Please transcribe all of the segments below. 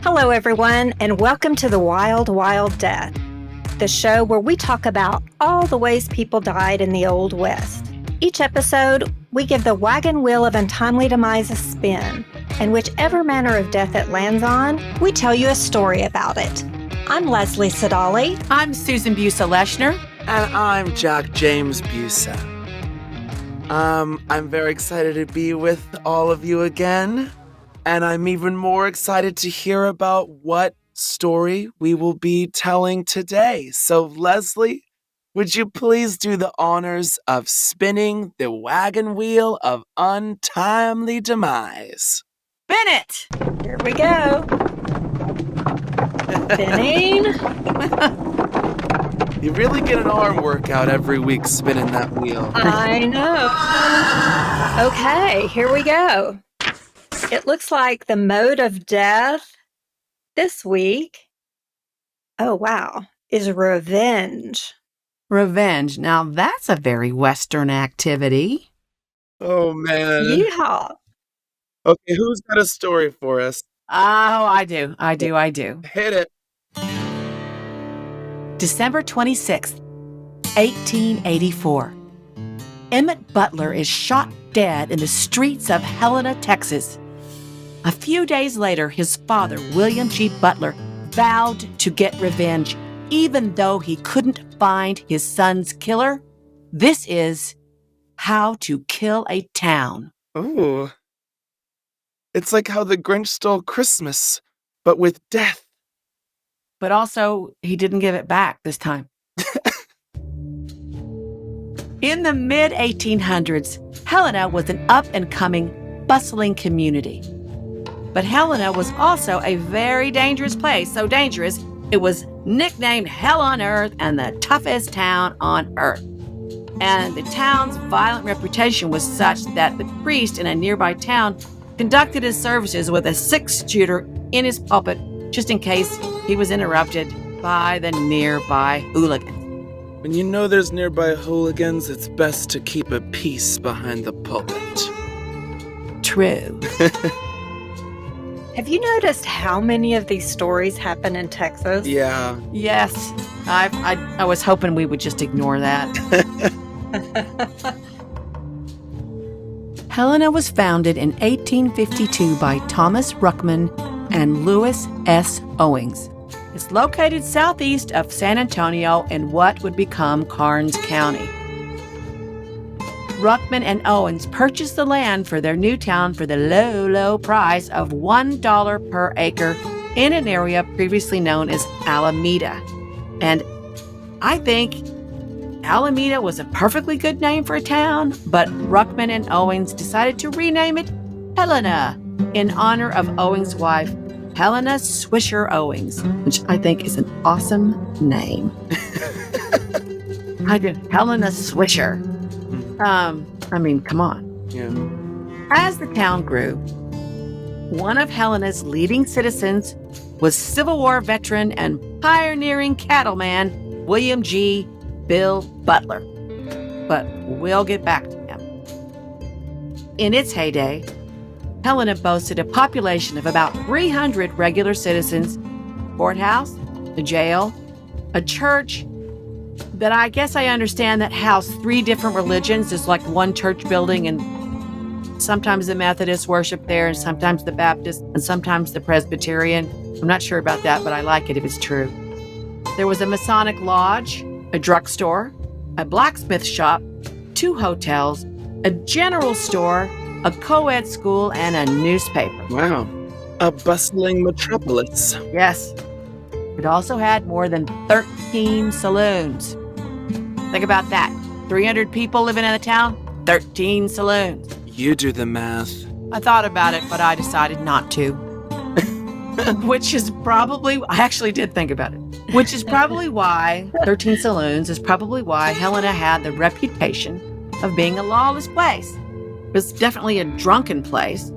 Hello, everyone, and welcome to The Wild, Wild Death, the show where we talk about all the ways people died in the Old West. Each episode, we give the wagon wheel of untimely demise a spin, and whichever manner of death it lands on, we tell you a story about it. I'm Leslie Sedali. I'm Susan Busa-Leshner. And I'm Jack James Busa. I'm very excited to be with all of you again. And I'm even more excited to hear about what story we will be telling today. So, Leslie, would you please do the honors of spinning the wagon wheel of untimely demise? Spin it! Here we go. Spinning. You really get an arm workout every week spinning that wheel. I know. Okay, here we go. It looks like the mode of death this week, oh wow, is revenge. Revenge. Now that's a very Western activity. Oh, man. Yeehaw. Okay, who's got a story for us? Oh, I do. Hit it. December 26th, 1884. Emmett Butler is shot dead in the streets of Helena, Texas. A few days later, his father, William G. Butler, vowed to get revenge, even though he couldn't find his son's killer. This is How to Kill a Town. Ooh. It's like how the Grinch stole Christmas, but with death. But also, he didn't give it back this time. In the mid-1800s, Helena was an up-and-coming, bustling community. But Helena was also a very dangerous place, so dangerous, it was nicknamed Hell on Earth and the toughest town on earth. And the town's violent reputation was such that the priest in a nearby town conducted his services with a 6-shooter in his pulpit just in case he was interrupted by the nearby hooligans. When you know there's nearby hooligans, it's best to keep a peace behind the pulpit. True. Have you noticed how many of these stories happen in Texas? Yeah. Yes, I was hoping we would just ignore that. Helena was founded in 1852 by Thomas Ruckman and Louis S. Owings. It's located southeast of San Antonio in what would become Karnes County. Ruckman and Owens purchased the land for their new town for the low price of $1 per acre in an area previously known as Alameda. And I think Alameda was a perfectly good name for a town, but Ruckman and Owens decided to rename it Helena in honor of Owens' wife, Helena Swisher Owings, which I think is an awesome name. I did Helena Swisher. Come on. Yeah. As the town grew, one of Helena's leading citizens was Civil War veteran and pioneering cattleman William G. Bill Butler. But we'll get back to him. In its heyday, Helena boasted a population of about 300 regular citizens, courthouse, a jail, a church, that I guess I understand that housed 3 different religions. There's like one church building, and sometimes the Methodists worship there, and sometimes the Baptists, and sometimes the Presbyterian. I'm not sure about that, but I like it if it's true. There was a Masonic lodge, a drugstore, a blacksmith shop, 2 hotels, a general store, a co-ed school, and a newspaper. Wow. A bustling metropolis. Yes. It also had more than 13 saloons. Think about that. 300 people living in the town, 13 saloons. You do the math. I thought about it, but I decided not to. Which is probably, I actually did think about it. Which is probably why, 13 saloons is probably why Helena had the reputation of being a lawless place. It was definitely a drunken place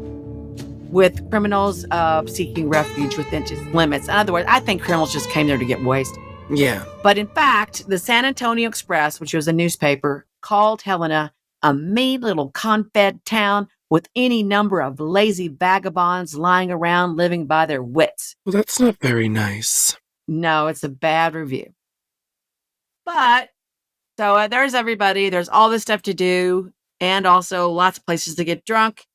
with criminals seeking refuge within its limits. In other words, I think criminals just came there to get wasted. Yeah. But in fact, the San Antonio Express, which was a newspaper, called Helena a mean little confed town with any number of lazy vagabonds lying around living by their wits. Well, that's not very nice. No, it's a bad review. But, so there's everybody. There's all this stuff to do and also lots of places to get drunk.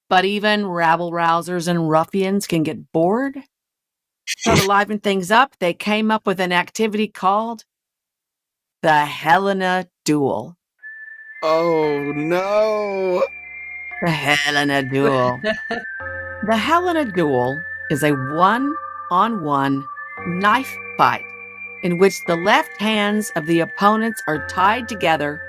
But even rabble-rousers and ruffians can get bored. So to liven things up, they came up with an activity called the Helena Duel. Oh, no. The Helena Duel. The Helena Duel is a one-on-one knife fight in which the left hands of the opponents are tied together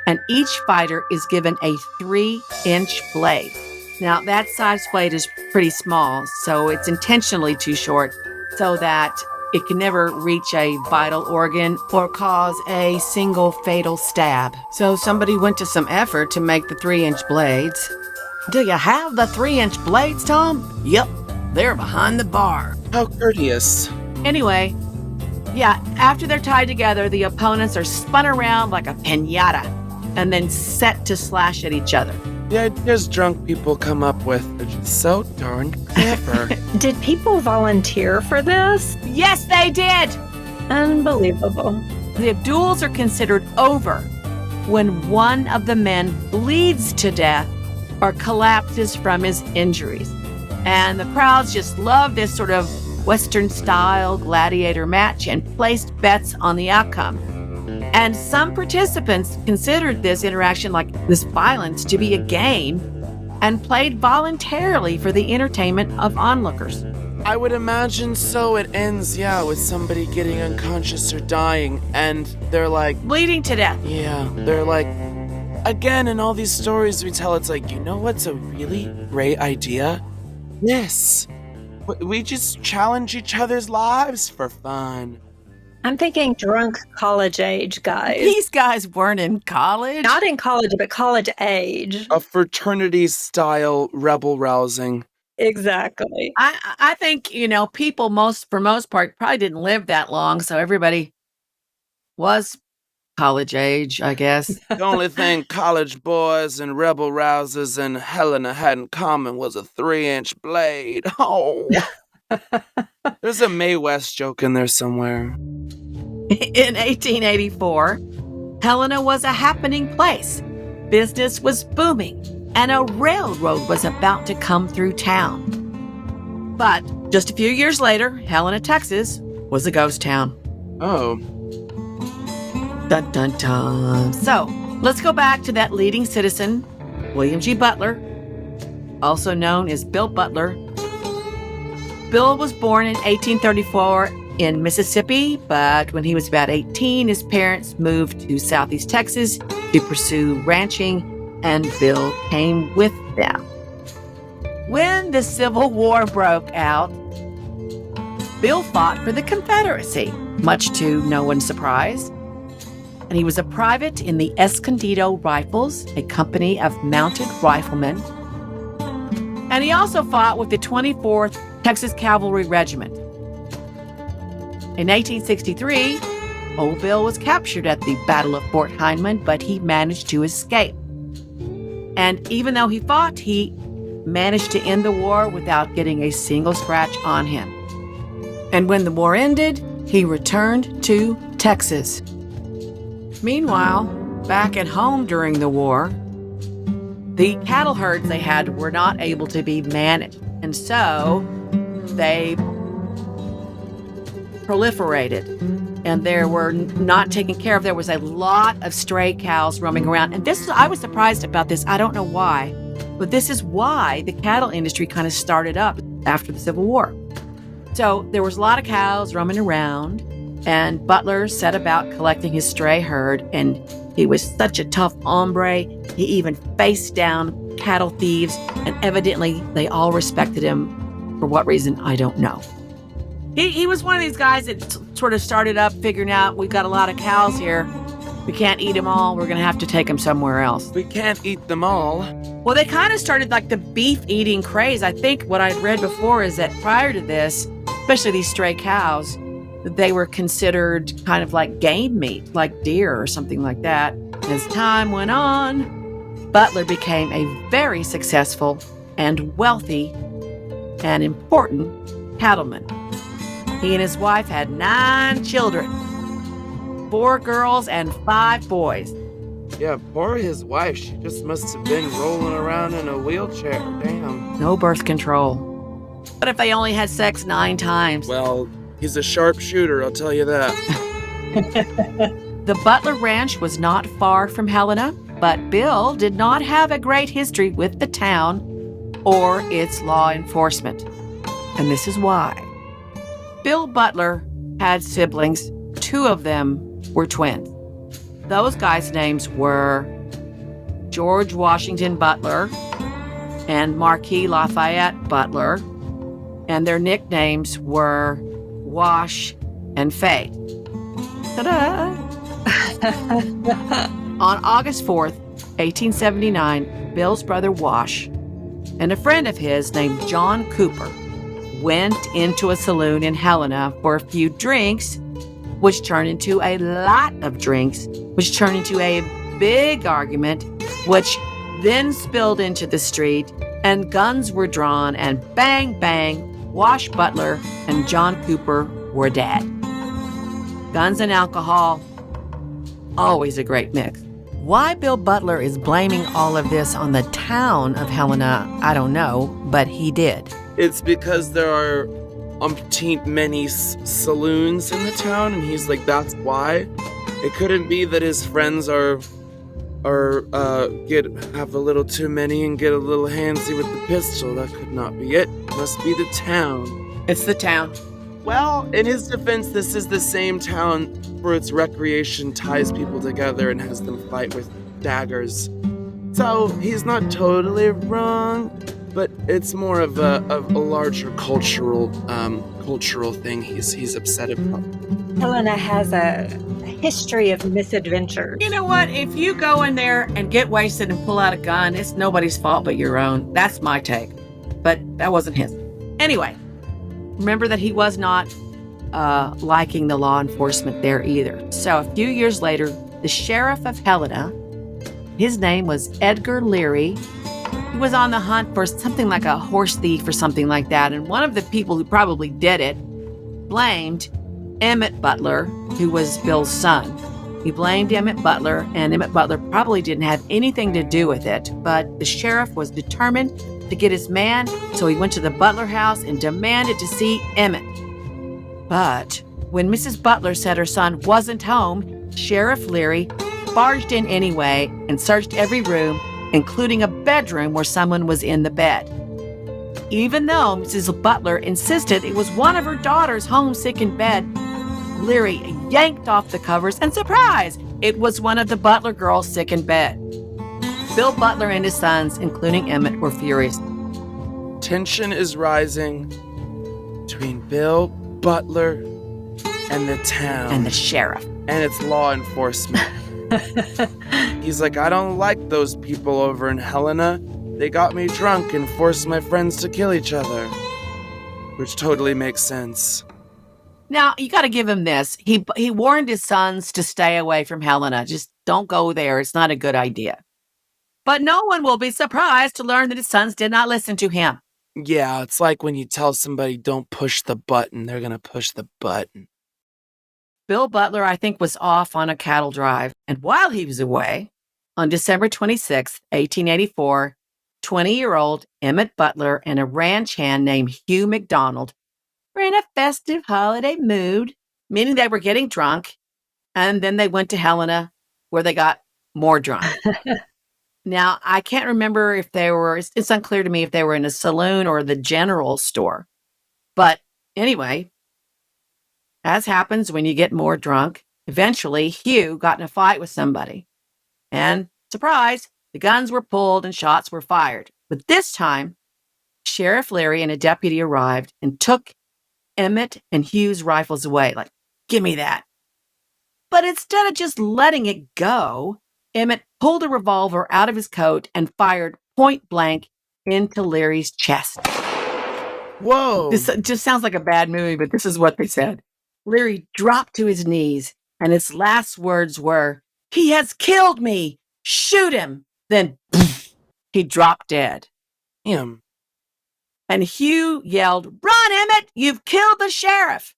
and each fighter is given a 3-inch blade. Now, that size blade is pretty small, so it's intentionally too short so that it can never reach a vital organ or cause a single fatal stab. So somebody went to some effort to make the 3-inch blades. Do you have the 3-inch blades, Tom? Yep, they're behind the bar. How courteous. Anyway, yeah, after they're tied together, the opponents are spun around like a piñata and then set to slash at each other. The ideas drunk people come up with are just so darn clever. Did people volunteer for this? Yes, they did! Unbelievable. The duels are considered over when one of the men bleeds to death or collapses from his injuries. And the crowds just loved this sort of Western-style gladiator match and placed bets on the outcome. And some participants considered this interaction, like this violence, to be a game and played voluntarily for the entertainment of onlookers. I would imagine so. It ends, with somebody getting unconscious or dying, and they're like... bleeding to death. Yeah, they're like... Again, in all these stories we tell, it's like, you know what's a really great idea? This. We just challenge each other's lives for fun. I'm thinking drunk college age guys. These guys weren't in college. Not in college, but college age. A fraternity-style rebel-rousing. Exactly. I think, people for most part probably didn't live that long, so everybody was college age, I guess. The only thing college boys and rebel-rousers and Helena had in common was a 3-inch blade. Oh. There's a Mae West joke in there somewhere. In 1884, Helena was a happening place. Business was booming, and a railroad was about to come through town. But just a few years later, Helena, Texas, was a ghost town. Oh. Dun, dun, dun. So, let's go back to that leading citizen, William G. Butler, also known as Bill Butler. Bill was born in 1834 in Mississippi, but when he was about 18, his parents moved to Southeast Texas to pursue ranching, and Bill came with them. When the Civil War broke out, Bill fought for the Confederacy, much to no one's surprise. And he was a private in the Escondido Rifles, a company of mounted riflemen. And he also fought with the 24th Texas Cavalry Regiment. In 1863, Old Bill was captured at the Battle of Fort Heiman, but he managed to escape. And even though he fought, he managed to end the war without getting a single scratch on him. And when the war ended, he returned to Texas. Meanwhile, back at home during the war, the cattle herds they had were not able to be managed, and so they proliferated, and they were not taken care of. There was a lot of stray cows roaming around, and I was surprised about this. I don't know why, but this is why the cattle industry kind of started up after the Civil War. So there was a lot of cows roaming around, and Butler set about collecting his stray herd, and he was such a tough hombre. He even faced down cattle thieves, and evidently they all respected him. For what reason, I don't know. He was one of these guys that sort of started up figuring out, we've got a lot of cows here. We can't eat them all. We're going to have to take them somewhere else. We can't eat them all. Well, they kind of started like the beef eating craze. I think what I'd read before is that prior to this, especially these stray cows, they were considered kind of like game meat, like deer or something like that. As time went on, Butler became a very successful and wealthy and important cattleman. He and his wife had 9 children, 4 girls and 5 boys. Yeah, poor his wife. She just must have been rolling around in a wheelchair. Damn. No birth control. What if they only had sex 9 times? Well, he's a sharpshooter, I'll tell you that. The Butler Ranch was not far from Helena, but Bill did not have a great history with the town or its law enforcement. And this is why. Bill Butler had siblings. 2 of them were twins. Those guys' names were George Washington Butler and Marquis Lafayette Butler, and their nicknames were Wash and Fade. Ta-da! On August 4th, 1879, Bill's brother Wash and a friend of his named John Cooper went into a saloon in Helena for a few drinks, which turned into a lot of drinks, which turned into a big argument, which then spilled into the street, and guns were drawn, and bang, bang, Wash Butler and John Cooper were dead. Guns and alcohol, always a great mix. Why Bill Butler is blaming all of this on the town of Helena, I don't know, but he did. It's because there are umpteen many saloons in the town, and he's like, that's why. It couldn't be that his friends have a little too many and get a little handsy with the pistol. That could not be it. It must be the town. It's the town. Well, in his defense, this is the same town for its recreation ties people together and has them fight with daggers. So he's not totally wrong, but it's more of a larger cultural thing he's upset about. Helena has a history of misadventures. You know what? If you go in there and get wasted and pull out a gun, it's nobody's fault but your own. That's my take. But that wasn't his. Anyway, remember that he was not liking the law enforcement there either. So a few years later, the sheriff of Helena, his name was Edgar Leary, he was on the hunt for something like a horse thief or something like that. And one of the people who probably did it blamed Emmett Butler, who was Bill's son. He blamed Emmett Butler, and Emmett Butler probably didn't have anything to do with it. But the sheriff was determined to get his man, so he went to the Butler house and demanded to see Emmett. But when Mrs. Butler said her son wasn't home, Sheriff Leary barged in anyway and searched every room, including a bedroom where someone was in the bed. Even though Mrs. Butler insisted it was one of her daughters home sick in bed, Leary yanked off the covers, and surprise, it was one of the Butler girls sick in bed. Bill Butler and his sons, including Emmett, were furious. Tension is rising between Bill Butler and the town. And the sheriff. And its law enforcement. He's like, I don't like those people over in Helena. They got me drunk and forced my friends to kill each other. Which totally makes sense. Now, you got to give him this. He warned his sons to stay away from Helena. Just don't go there. It's not a good idea. But no one will be surprised to learn that his sons did not listen to him. Yeah, it's like when you tell somebody don't push the button, they're going to push the button. Bill Butler, I think, was off on a cattle drive. And while he was away, on December 26, 1884, 20-year-old Emmett Butler and a ranch hand named Hugh McDonald were in a festive holiday mood, meaning they were getting drunk, and then they went to Helena, where they got more drunk. Now, I can't remember if it's unclear to me if they were in a saloon or the general store. But anyway, as happens when you get more drunk, eventually Hugh got in a fight with somebody. And surprise, the guns were pulled and shots were fired. But this time, Sheriff Leary and a deputy arrived and took Emmett and Hugh's rifles away. Like, give me that. But instead of just letting it go, Emmett pulled a revolver out of his coat and fired point blank into Leary's chest. Whoa. This just sounds like a bad movie, but this is what they said. Leary dropped to his knees, and his last words were, "He has killed me! Shoot him!" Then he dropped dead. Damn. And Hugh yelled, "Run, Emmett! You've killed the sheriff!"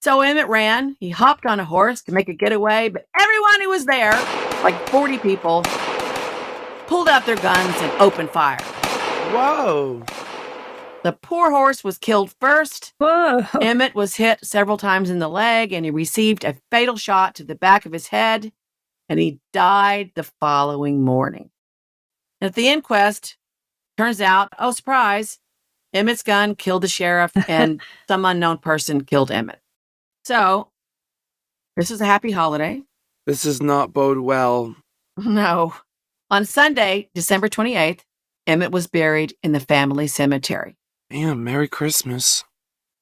So Emmett ran. He hopped on a horse to make a getaway, but everyone who was there, like 40 people, pulled out their guns and opened fire. Whoa. The poor horse was killed first. Whoa. Emmett was hit several times in the leg, and he received a fatal shot to the back of his head, and he died the following morning. At the inquest, turns out, oh, surprise, Emmett's gun killed the sheriff, and some unknown person killed Emmett. So, this is a happy holiday. This does not bode well. No. On Sunday, December 28th, Emmett was buried in the family cemetery. Damn, Merry Christmas.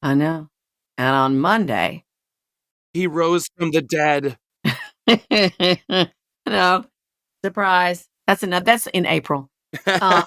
I know. And on Monday... He rose from the dead. No. Surprise. That's in April.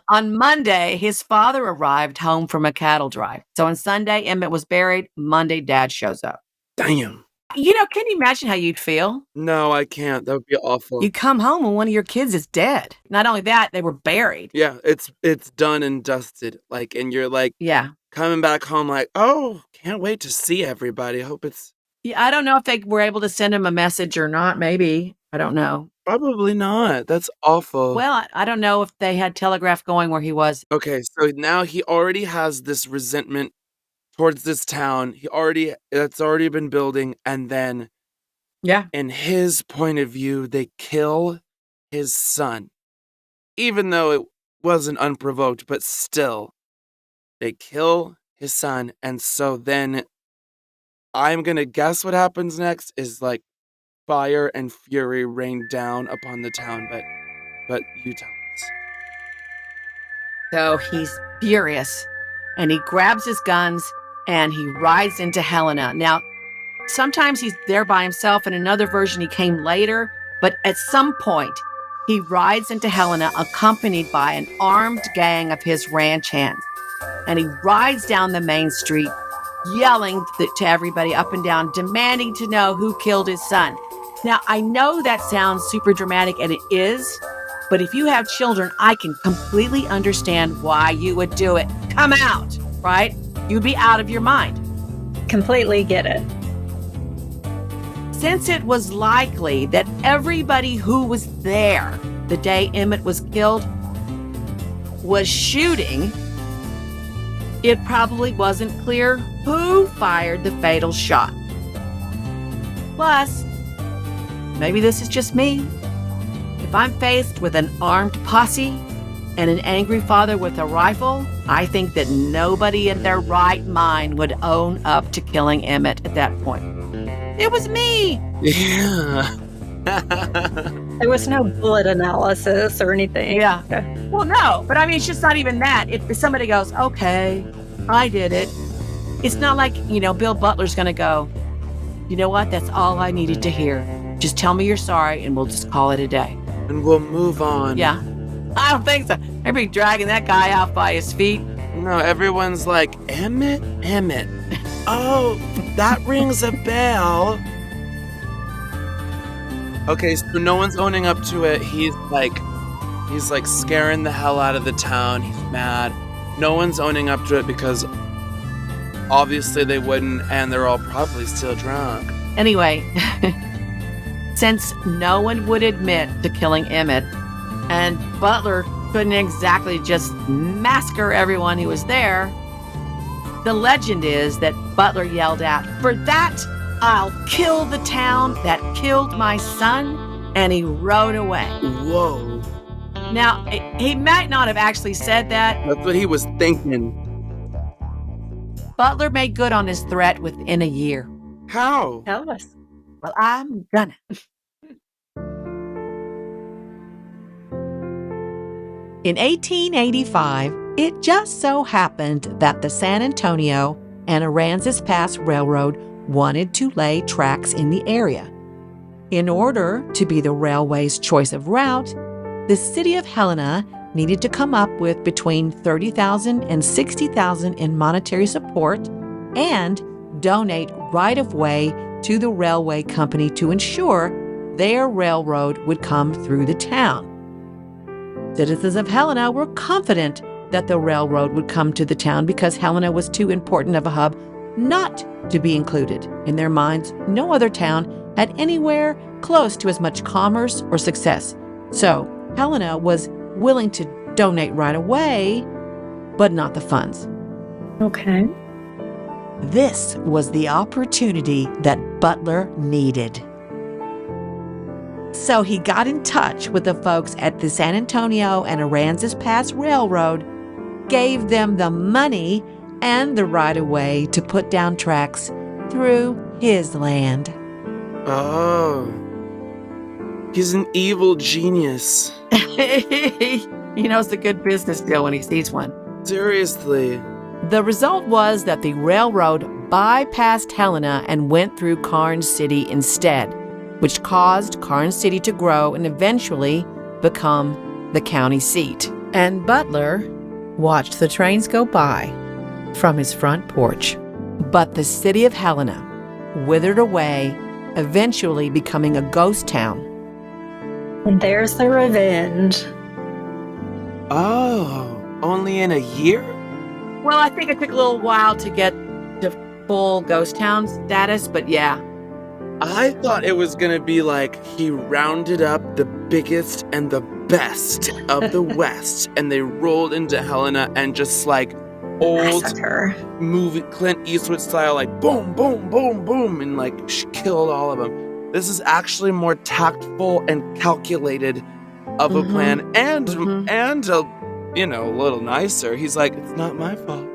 On Monday, his father arrived home from a cattle drive. So on Sunday, Emmett was buried. Monday, Dad shows up. Damn. Can you imagine how you'd feel? No, I can't. That would be awful. You come home and one of your kids is dead. Not only that, they were buried. Yeah, it's done and dusted. And you're Yeah. coming back home oh, can't wait to see everybody. I hope it's... Yeah, I don't know if they were able to send him a message or not. Maybe. I don't know. Probably not. That's awful. Well, I don't know if they had telegraph going where he was. Okay, so now he already has this resentment towards this town. That's already been building, and then Yeah. in his point of view, they kill his son. Even though it wasn't unprovoked, but still, they kill his son, and so then I'm gonna guess what happens next is fire and fury rain down upon the town, but you tell us. So he's furious, and he grabs his guns, and he rides into Helena. Now, sometimes he's there by himself. In another version, he came later. But at some point, he rides into Helena accompanied by an armed gang of his ranch hands. And he rides down the main street, yelling to everybody up and down, demanding to know who killed his son. Now, I know that sounds super dramatic, and it is. But if you have children, I can completely understand why you would do it. Come out, right? You'd be out of your mind. Completely get it. Since it was likely that everybody who was there the day Emmett was killed was shooting, it probably wasn't clear who fired the fatal shot. Plus, maybe this is just me. If I'm faced with an armed posse and an angry father with a rifle, I think that nobody in their right mind would own up to killing Emmett at that point. It was me! Yeah. There was no bullet analysis or anything. Yeah. Okay. Well, no, but I mean, it's just not even that. If somebody goes, okay, I did it, it's not like, Bill Butler's going to go, you know what? That's all I needed to hear. Just tell me you're sorry and we'll just call it a day. And we'll move on. Yeah. I don't think so. They'd be dragging that guy out by his feet. No, everyone's like, Emmett? Oh, that rings a bell. Okay, so no one's owning up to it. He's scaring the hell out of the town. He's mad. No one's owning up to it because obviously they wouldn't, and they're all probably still drunk. Anyway, since no one would admit to killing Emmett, and Butler couldn't exactly just massacre everyone who was there, the legend is that Butler yelled out, "For that, I'll kill the town that killed my son," and he rode away. Whoa. Now, he might not have actually said that. That's what he was thinking. Butler made good on his threat within a year. How? Tell us. Well, I'm gonna. In 1885, it just so happened that the San Antonio and Aransas Pass Railroad wanted to lay tracks in the area. In order to be the railway's choice of route, the city of Helena needed to come up with between $30,000 and $60,000 in monetary support and donate right-of-way to the railway company to ensure their railroad would come through the town. Citizens of Helena were confident that the railroad would come to the town because Helena was too important of a hub not to be included. In their minds, no other town had anywhere close to as much commerce or success. So Helena was willing to donate right away, but not the funds. Okay. This was the opportunity that Butler needed. So he got in touch with the folks at the San Antonio and Aransas Pass Railroad, gave them the money and the right-of-way to put down tracks through his land. Oh. He's an evil genius. He knows the good business deal when he sees one. Seriously. The result was that the railroad bypassed Helena and went through Karnes City instead, which caused Karnes City to grow and eventually become the county seat. And Butler watched the trains go by from his front porch. But the city of Helena withered away, eventually becoming a ghost town. And there's the revenge. Oh, only in a year? Well, I think it took a little while to get to full ghost town status, but yeah. I thought it was gonna be like he rounded up the biggest and the best of the West, and they rolled into Helena and just like old Massacre. movie Clint Eastwood style, like boom, boom, boom, boom, and like killed all of them. This is actually more tactful and calculated of a plan, and a little nicer. He's like, it's not my fault,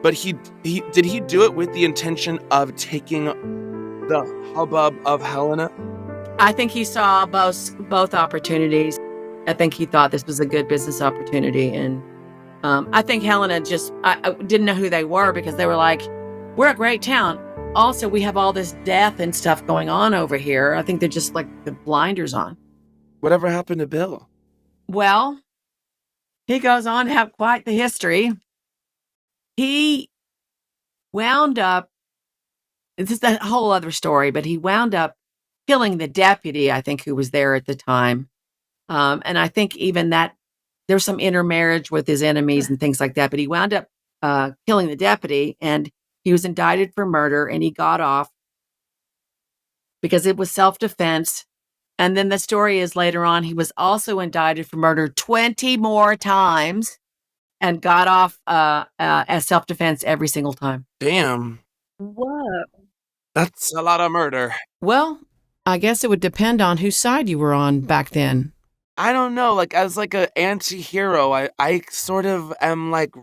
but he did he do it with the intention of taking the hubbub of Helena? I think he saw both opportunities. I think he thought this was a good business opportunity, and I think Helena just I didn't know who they were because they were like, we're a great town. Also, we have all this death and stuff going on over here. I think they're just like the blinders on. Whatever happened to Bill? Well, he goes on to have quite the history. He wound up, this is a whole other story, but he wound up killing the deputy, I think, who was there at the time. And I think even that there's some intermarriage with his enemies and things like that, but he wound up killing the deputy, and he was indicted for murder, and he got off because it was self-defense. And then the story is later on, he was also indicted for murder 20 more times and got off as self-defense every single time. Damn. Whoa. That's a lot of murder. Well, I guess it would depend on whose side you were on back then. I don't know, like as like an anti-hero, I sort of am like,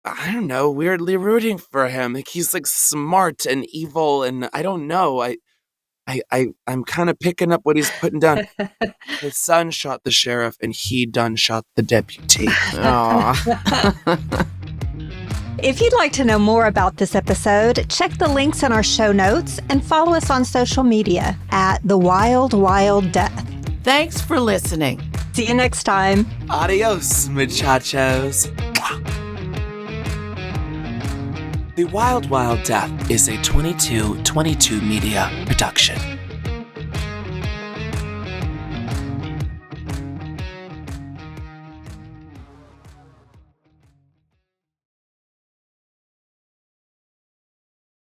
I don't know, weirdly rooting for him. Like he's like smart and evil, and I don't know. I'm kind of picking up what he's putting down. His son shot the sheriff, and he done shot the deputy. Aw. If you'd like to know more about this episode, check the links in our show notes and follow us on social media at The Wild Wild Death. Thanks for listening. See you next time. Adios, muchachos. The Wild Wild Death is a 2222 Media production.